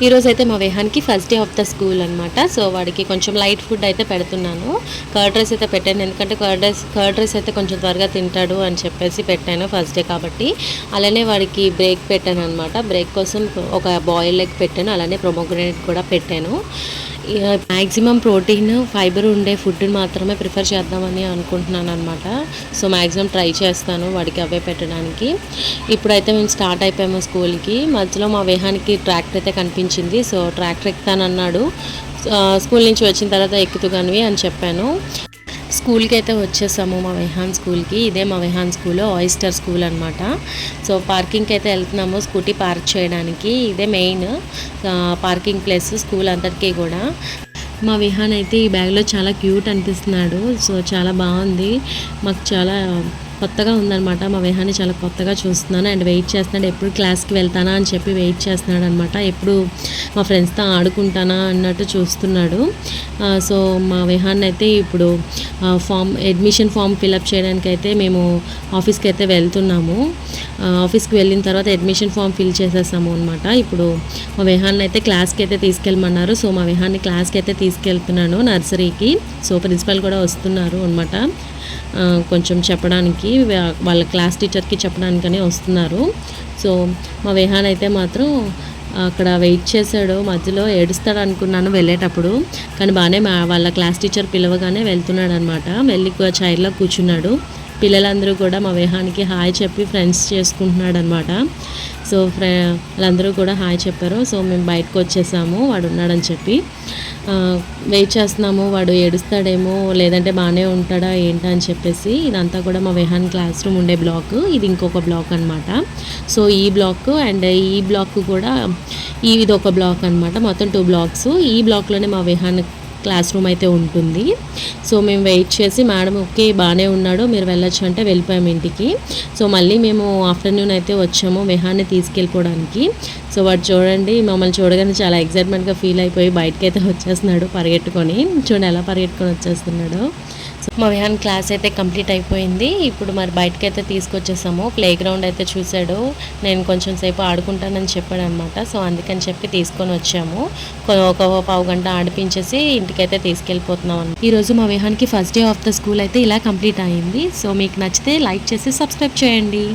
ఈరోజు అయితే మా విహాన్కి first day of the school అనమాట. సో వాడికి కొంచెం లైట్ ఫుడ్ అయితే పెడుతున్నాను. కర్డ్ రైస్ అయితే పెట్టాను, ఎందుకంటే కర్డ్ రైస్ అయితే కొంచెం త్వరగా తింటాడు అని చెప్పేసి పెట్టాను ఫస్ట్ డే కాబట్టి. అలానే వాడికి బ్రేక్ పెట్టాను అనమాట. బ్రేక్ కోసం ఒక బాయిల్డ్ ఎగ్ పెట్టాను, అలానే ప్రొమోగ్రెనేట్ కూడా పెట్టాను. మ్యాక్సిమం ప్రోటీన్ ఫైబర్ ఉండే ఫుడ్ మాత్రమే ప్రిఫర్ చేద్దామని అనుకుంటున్నాను అనమాట. సో మ్యాక్సిమం ట్రై చేస్తాను వాడికి అవే పెట్టడానికి. ఇప్పుడైతే మేము స్టార్ట్ అయిపోయాము స్కూల్కి. మధ్యలో మా విహానికి ట్రాక్టర్ అయితే కనిపించింది. So tractor ఎక్కుతానన్నాడు. స్కూల్ నుంచి వచ్చిన తర్వాత ఎక్కుతుగానివి అని చెప్పాను. స్కూల్కి అయితే వచ్చేసాము మా విహాన్ స్కూల్కి. ఇదే మా విహాన్ స్కూల్, ఆయిస్టర్ స్కూల్ అనమాట. సో పార్కింగ్కి అయితే వెళ్తున్నాము స్కూటీ పార్క్ చేయడానికి. ఇదే మెయిన్ పార్కింగ్ ప్లేస్ స్కూల్ అంతటికీ కూడా. మా విహాన్ అయితే ఈ బ్యాగ్లో చాలా క్యూట్ అనిపిస్తున్నాడు. సో చాలా బాగుంది, మాకు చాలా కొత్తగా ఉందన్నమాట. మా విహాన్ని చాలా కొత్తగా చూస్తున్నాను అండ్ వెయిట్ చేస్తున్నాడు. ఎప్పుడు క్లాస్కి వెళ్తానా అని చెప్పి వెయిట్ చేస్తున్నాడు అనమాట. ఎప్పుడు మా ఫ్రెండ్స్తో ఆడుకుంటానా అన్నట్టు చూస్తున్నాడు. సో మా విహాన్ అయితే ఇప్పుడు అడ్మిషన్ ఫామ్ ఫిలప్ చేయడానికి అయితే మేము ఆఫీస్కి అయితే వెళ్తున్నాము. ఆఫీస్కి వెళ్ళిన తర్వాత అడ్మిషన్ ఫామ్ ఫిల్ చేసేసాము అనమాట. ఇప్పుడు మా విహాన్ అయితే క్లాస్కి అయితే తీసుకెళ్ళమన్నారు. సో మా విహాన్ని క్లాస్కి అయితే తీసుకెళ్తున్నాను, నర్సరీకి. సో ప్రిన్సిపల్ కూడా వస్తున్నారు అనమాట, కొంచెం చెప్పడానికి, వాళ్ళ క్లాస్ టీచర్కి చెప్పడానికని వస్తున్నారు. సో మా విహాన్ అయితే మాత్రం అక్కడ వెయిట్ చేశాడు. మధ్యలో ఏడుస్తాడు అనుకున్నాను వెళ్ళేటప్పుడు, కానీ బాగానే వాళ్ళ క్లాస్ టీచర్ పిలవగానే వెళ్తున్నాడు అనమాట. వెళ్ళి చైర్లో కూర్చున్నాడు. పిల్లలందరూ కూడా మా విహానికి హాయ్ చెప్పి ఫ్రెండ్స్ చేసుకుంటున్నాడు అనమాట. సో వాళ్ళందరూ కూడా హాయ్ చెప్పారు. సో మేము బయటకు వచ్చేసాము వాడు ఉన్నాడని చెప్పి. వెయిట్ చేస్తున్నాము, వాడు ఏడుస్తాడేమో లేదంటే బాగానే ఉంటాడా ఏంటా అని చెప్పేసి. ఇదంతా కూడా మా విహాన్ క్లాస్ రూమ్ ఉండే బ్లాక్, ఇది ఇంకొక బ్లాక్ అనమాట. సో ఈ బ్లాక్ అండ్ ఈ బ్లాక్ కూడా ఇది ఒక బ్లాక్ అనమాట. మొత్తం 2 బ్లాక్స్. ఈ బ్లాక్లోనే మా విహాన్ క్లాస్ రూమ్ అయితే ఉంటుంది. సో మేము వెయిట్ చేసి మేడం ఓకే బాగానే ఉన్నాడు మీరు వెళ్ళొచ్చు అంటే వెళ్ళిపోయాము ఇంటికి. సో మళ్ళీ మేము ఆఫ్టర్నూన్ అయితే వచ్చాము విహాన్ని తీసుకెళ్ళిపోవడానికి. సో వాడు చూడండి మమ్మల్ని చూడగానే చాలా ఎక్సైట్మెంట్గా ఫీల్ అయిపోయి బయటకు అయితే వచ్చేస్తున్నాడు పరిగెట్టుకొని. చూడండి ఎలా పరిగెట్టుకొని వచ్చేస్తున్నాడు. సో మా విహాన్ క్లాస్ అయితే కంప్లీట్ అయిపోయింది. ఇప్పుడు మరి బయటకు అయితే తీసుకొచ్చేసాము. ప్లే గ్రౌండ్ అయితే చూశాడు, నేను కొంచెం సేపు ఆడుకుంటానని చెప్పాడు అనమాట. సో అందుకని చెప్పి తీసుకొని వచ్చాము. ఒక పావు గంట ఆడిపించేసి ఇంటికైతే తీసుకెళ్ళిపోతున్నాం. ఈరోజు మా విహాన్కి first day of the school అయితే ఇలా కంప్లీట్ అయింది. సో మీకు నచ్చితే లైక్ చేసి సబ్స్క్రైబ్ చేయండి.